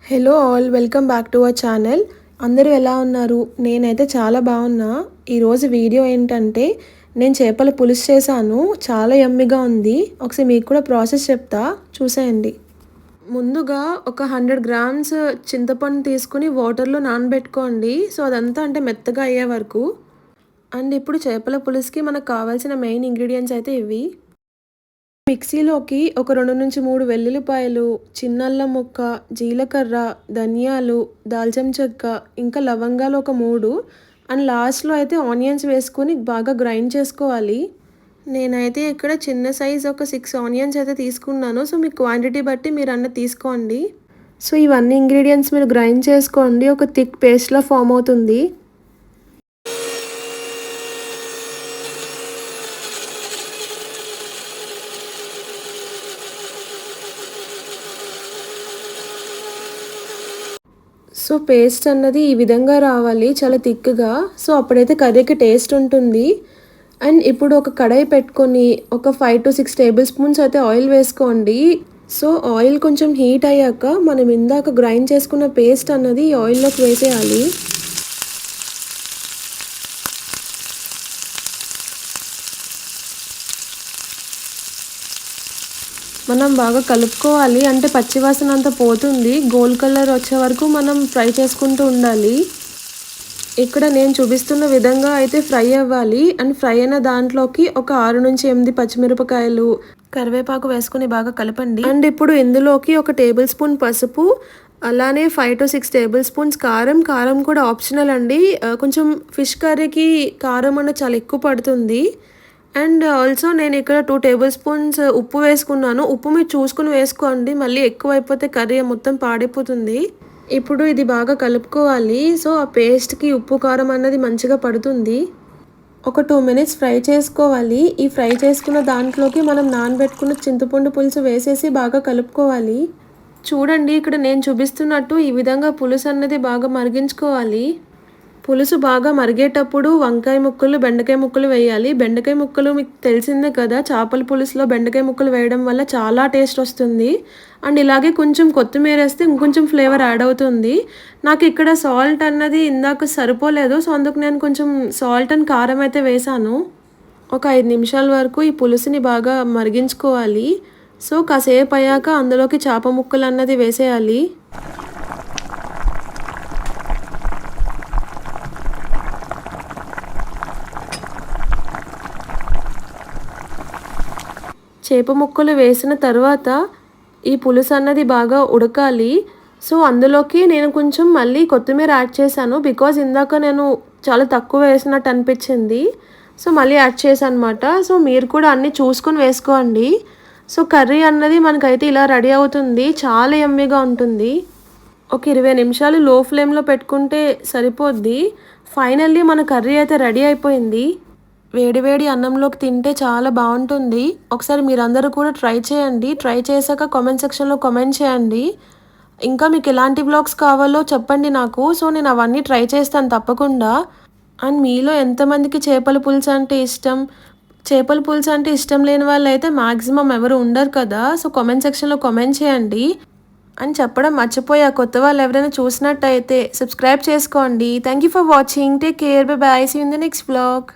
Hello all, welcome back to our channel. అందరూ ఎలా ఉన్నారు? నేనైతే చాలా బాగున్నా. ఈరోజు వీడియో ఏంటంటే నేను చేపల పులుసు చేశాను. చాలా యమ్మీగా ఉంది. ఒకసారి మీకు కూడా ప్రాసెస్ చెప్తా, చూసేయండి. ముందుగా ఒక 100 గ్రామ్స్ చింతపండు తీసుకుని వాటర్లో నానబెట్టుకోండి. సో అదంతా అంటే మెత్తగా అయ్యే వరకు. అండ్ ఇప్పుడు చేపల పులుసుకి మనకు కావాల్సిన మెయిన్ ఇంగ్రీడియంట్స్ అయితే ఇవి. మిక్సీలోకి ఒక 2-3 వెల్లుల్లిపాయలు, చిన్న అల్లం ముక్క, జీలకర్ర, ధనియాలు, దాల్చిన చెక్క, ఇంకా లవంగాలు ఒక 3 అండ్ లాస్ట్లో అయితే ఆనియన్స్ వేసుకొని బాగా గ్రైండ్ చేసుకోవాలి. నేనైతే ఇక్కడ చిన్న సైజ్ ఒక 6 ఆనియన్స్ అయితే తీసుకున్నాను. సో మీ క్వాంటిటీ బట్టి మీరు అన్నది తీసుకోండి. సో ఇవన్నీ ఇంగ్రీడియంట్స్ మీరు గ్రైండ్ చేసుకోండి. ఒక థిక్ పేస్ట్లా ఫామ్ అవుతుంది. సో పేస్ట్ అన్నది ఈ విధంగా రావాలి, చాలా థిక్గా. సో అప్పుడైతే కర్రీకి టేస్ట్ ఉంటుంది. అండ్ ఇప్పుడు ఒక కడాయి పెట్టుకొని ఒక 5 to 6 టేబుల్ స్పూన్స్ అయితే ఆయిల్ వేసుకోండి. సో ఆయిల్ కొంచెం హీట్ అయ్యాక మనం ఇందాక గ్రైండ్ చేసుకున్న పేస్ట్ అన్నది ఈ ఆయిల్లోకి వేసేయాలి. మనం బాగా కలుపుకోవాలి, అంటే పచ్చివాసన అంతా పోతుంది. గోల్డ్ కలర్ వచ్చే వరకు మనం ఫ్రై చేసుకుంటూ ఉండాలి. ఇక్కడ నేను చూపిస్తున్న విధంగా అయితే ఫ్రై అవ్వాలి. అండ్ ఫ్రై అయిన దాంట్లోకి ఒక 6-8 పచ్చిమిరపకాయలు, కరివేపాకు వేసుకొని బాగా కలపండి. అండ్ ఇప్పుడు ఇందులోకి ఒక టేబుల్ స్పూన్ పసుపు, అలానే 5 to 6 టేబుల్ స్పూన్స్ కారం. కారం కూడా ఆప్షనల్ అండి. కొంచెం ఫిష్ కర్రీకి కారం అనేది చాలా ఎక్కువ పడుతుంది. అండ్ ఆల్సో నేను ఇక్కడ 2 టేబుల్ స్పూన్స్ ఉప్పు వేసుకున్నాను. ఉప్పు మీరు చూసుకుని వేసుకోండి, మళ్ళీ ఎక్కువ అయిపోతే కర్రీ మొత్తం పాడైపోతుంది. ఇప్పుడు ఇది బాగా కలుపుకోవాలి. సో ఆ పేస్ట్కి ఉప్పు కారం అన్నది మంచిగా పడుతుంది. ఒక 2 minutes ఫ్రై చేసుకోవాలి. ఈ ఫ్రై చేసుకున్న దాంట్లోకి మనం నానబెట్టుకున్న చింతపండు పులుసు వేసేసి బాగా కలుపుకోవాలి. చూడండి, ఇక్కడ నేను చూపిస్తున్నట్టు ఈ విధంగా పులుసు అన్నది బాగా మరిగించుకోవాలి. పులుసు బాగా మరిగేటప్పుడు వంకాయ ముక్కలు, బెండకాయ ముక్కలు వేయాలి. బెండకాయ ముక్కలు మీకు తెలిసిందే కదా, చేపల పులుసులో బెండకాయ ముక్కలు వేయడం వల్ల చాలా టేస్ట్ వస్తుంది. అండ్ ఇలాగే కొంచెం కొత్తిమీర వేస్తే ఇంకొంచెం ఫ్లేవర్ యాడ్ అవుతుంది. నాకు ఇక్కడ సాల్ట్ అన్నది ఇందాక సరిపోలేదు. సో అందుకు నేను కొంచెం సాల్ట్ అండ్ కారం అయితే వేసాను. ఒక 5 నిమిషాల వరకు ఈ పులుసుని బాగా మరిగించుకోవాలి. సో కాసేపు అయ్యాక అందులోకి చేప ముక్కలు అన్నది వేసేయాలి. చేప ముక్కలు వేసిన తర్వాత ఈ పులుసు అన్నది బాగా ఉడకాలి. సో అందులోకి నేను కొంచెం మళ్ళీ కొత్తిమీర యాడ్ చేశాను, బికాజ్ ఇందాక నేను చాలా తక్కువ వేసినట్టు అనిపించింది. సో మళ్ళీ యాడ్ చేశాను అనమాట. సో మీరు కూడా అన్నీ చూసుకొని వేసుకోండి. సో కర్రీ అన్నది మనకైతే ఇలా రెడీ అవుతుంది. చాలా యమ్మీగా ఉంటుంది. ఒక 20 నిమిషాలు లో ఫ్లేమ్లో పెట్టుకుంటే సరిపోద్ది. ఫైనల్లీ మన కర్రీ అయితే రెడీ అయిపోయింది. వేడివేడి అన్నంలోకి తింటే చాలా బాగుంటుంది. ఒకసారి మీరందరూ కూడా ట్రై చేయండి. ట్రై చేశాక కామెంట్ సెక్షన్లో కామెంట్ చేయండి. ఇంకా మీకు ఎలాంటి వ్లాగ్స్ కావాలో చెప్పండి నాకు. సో నేను అవన్నీ ట్రై చేస్తాను తప్పకుండా. అండ్ మీలో ఎంతమందికి చేపల పులుసు అంటే ఇష్టం? చేపల పులుసు అంటే ఇష్టం లేని వాళ్ళు అయితే మ్యాక్సిమం ఎవరు ఉండరు కదా. సో కామెంట్ సెక్షన్లో కామెంట్ చేయండి. అని చెప్పడం మర్చిపోయా, కొత్త వాళ్ళు ఎవరైనా చూసినట్టయితే సబ్స్క్రైబ్ చేసుకోండి. Thank you for watching. Take care. Bye bye. See you in the next vlog.